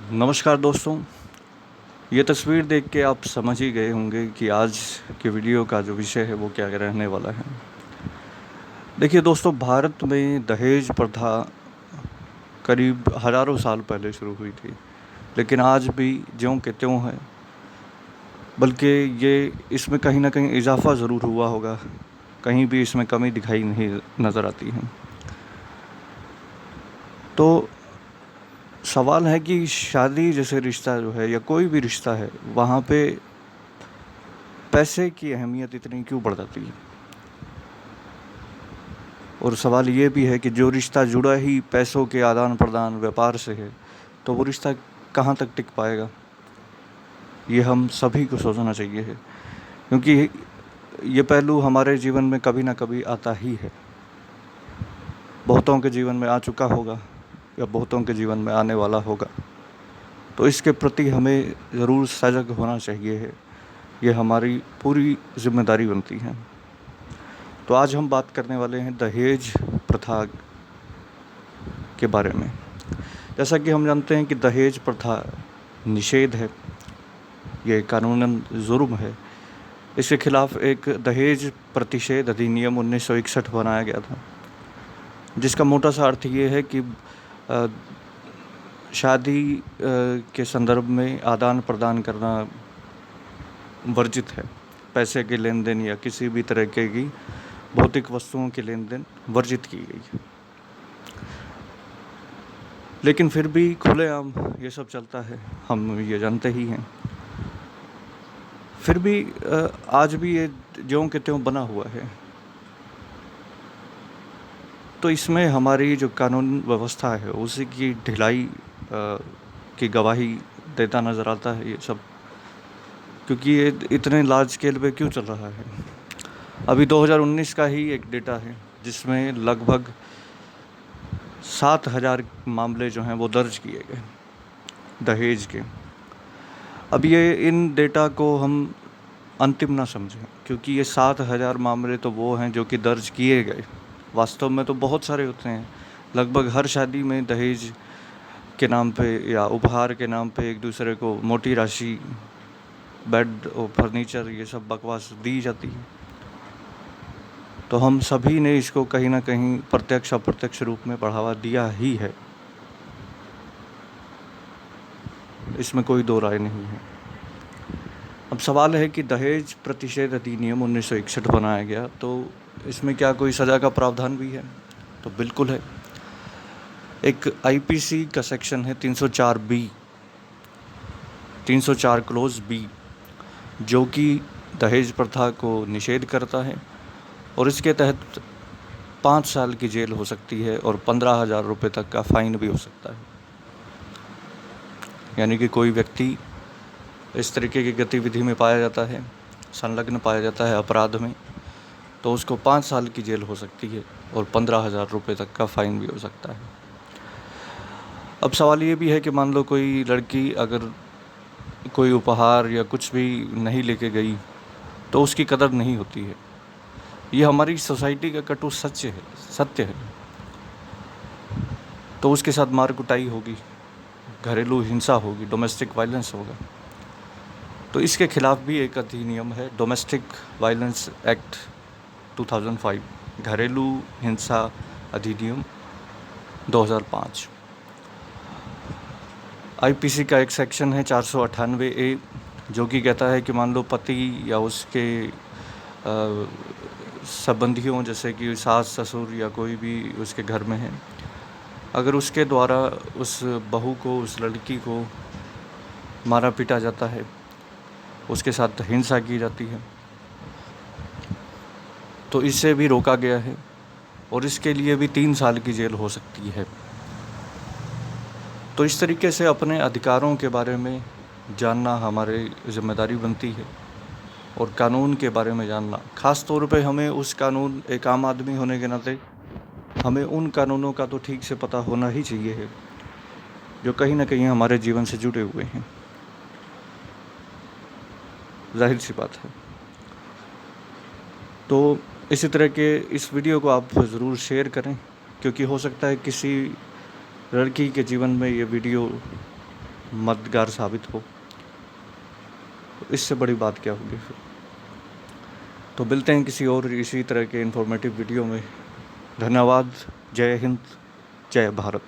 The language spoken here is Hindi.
नमस्कार दोस्तों। ये तस्वीर देख के आप समझ ही गए होंगे कि आज की वीडियो का जो विषय है वो क्या रहने वाला है। देखिए दोस्तों, भारत में दहेज प्रथा करीब हज़ारों साल पहले शुरू हुई थी, लेकिन आज भी ज्यों के त्यों है। बल्कि ये इसमें कहीं ना कहीं इजाफा ज़रूर हुआ होगा, कहीं भी इसमें कमी दिखाई नहीं नज़र आती है। तो सवाल है कि शादी जैसे रिश्ता जो है या कोई भी रिश्ता है, वहाँ पे पैसे की अहमियत इतनी क्यों बढ़ जाती है। और सवाल ये भी है कि जो रिश्ता जुड़ा ही पैसों के आदान प्रदान व्यापार से है, तो वो रिश्ता कहाँ तक टिक पाएगा। ये हम सभी को सोचना चाहिए है, क्योंकि ये पहलू हमारे जीवन में कभी ना कभी आता ही है। बहुतों के जीवन में आ चुका होगा या बहुतों के जीवन में आने वाला होगा। तो इसके प्रति हमें ज़रूर सजग होना चाहिए है, ये हमारी पूरी जिम्मेदारी बनती है। तो आज हम बात करने वाले हैं दहेज प्रथा के बारे में। जैसा कि हम जानते हैं कि दहेज प्रथा निषेध है, ये कानूनन जुर्म है। इसके खिलाफ एक दहेज प्रतिषेध अधिनियम 1961 बनाया गया था, जिसका मोटा सा अर्थ ये है कि शादी के संदर्भ में आदान प्रदान करना वर्जित है। पैसे के लेन देन या किसी भी तरह की भौतिक वस्तुओं के लेन देन वर्जित की गई है। लेकिन फिर भी खुलेआम ये सब चलता है, हम ये जानते ही हैं। फिर भी आज भी ये ज्यों के त्यों बना हुआ है। तो इसमें हमारी जो कानून व्यवस्था है उसी की ढिलाई की गवाही देता नज़र आता है ये सब, क्योंकि ये इतने लार्ज स्केल पे क्यों चल रहा है। अभी 2019 का ही एक डेटा है, जिसमें लगभग 7,000 मामले जो हैं वो दर्ज किए गए दहेज के। अब ये इन डेटा को हम अंतिम ना समझें, क्योंकि ये 7,000 मामले तो वो हैं जो कि दर्ज किए गए। वास्तव में तो बहुत सारे होते हैं। लगभग हर शादी में दहेज के नाम पे या उपहार के नाम पे एक दूसरे को मोटी राशि, बेड और फर्नीचर, ये सब बकवास दी जाती है। तो हम सभी ने इसको कहीं ना कहीं प्रत्यक्ष अप्रत्यक्ष रूप में बढ़ावा दिया ही है, इसमें कोई दो राय नहीं है। अब सवाल है कि दहेज प्रतिषेध अधिनियम 1961 बनाया गया, तो इसमें क्या कोई सज़ा का प्रावधान भी है? तो बिल्कुल है। एक आईपीसी का सेक्शन है 304 क्लोज बी, जो कि दहेज प्रथा को निषेध करता है, और इसके तहत 5 साल की जेल हो सकती है और 15,000 रुपये तक का फ़ाइन भी हो सकता है। यानी कि कोई व्यक्ति इस तरीके की गतिविधि में पाया जाता है, संलग्न पाया जाता है अपराध में, तो उसको 5 साल की जेल हो सकती है और 15,000 रुपये तक का फ़ाइन भी हो सकता है। अब सवाल ये भी है कि मान लो कोई लड़की अगर कोई उपहार या कुछ भी नहीं लेके गई, तो उसकी कदर नहीं होती है। ये हमारी सोसाइटी का कटु सत्य है। तो उसके साथ मार कुटाई होगी, घरेलू हिंसा होगी, डोमेस्टिक वायलेंस होगा। तो इसके खिलाफ भी एक अधिनियम है, डोमेस्टिक वायलेंस एक्ट 2005, घरेलू हिंसा अधिनियम 2005। आईपीसी का एक सेक्शन है 498A, जो कि कहता है कि मान लो पति या उसके संबंधियों, जैसे कि सास ससुर या कोई भी उसके घर में है, अगर उसके द्वारा उस बहू को, उस लड़की को मारा पीटा जाता है, उसके साथ हिंसा की जाती है, तो इससे भी रोका गया है और इसके लिए भी 3 साल की जेल हो सकती है। तो इस तरीके से अपने अधिकारों के बारे में जानना हमारी जिम्मेदारी बनती है, और कानून के बारे में जानना, ख़ास तौर पे हमें उस कानून, एक आम आदमी होने के नाते हमें उन कानूनों का तो ठीक से पता होना ही चाहिए है, जो कहीं ना कहीं हमारे जीवन से जुड़े हुए हैं। जाहिर सी बात है। तो इसी तरह के इस वीडियो को आप ज़रूर शेयर करें, क्योंकि हो सकता है किसी लड़की के जीवन में ये वीडियो मददगार साबित हो, तो इससे बड़ी बात क्या होगी फिर। तो मिलते हैं किसी और इसी तरह के इन्फॉर्मेटिव वीडियो में। धन्यवाद। जय हिंद, जय भारत।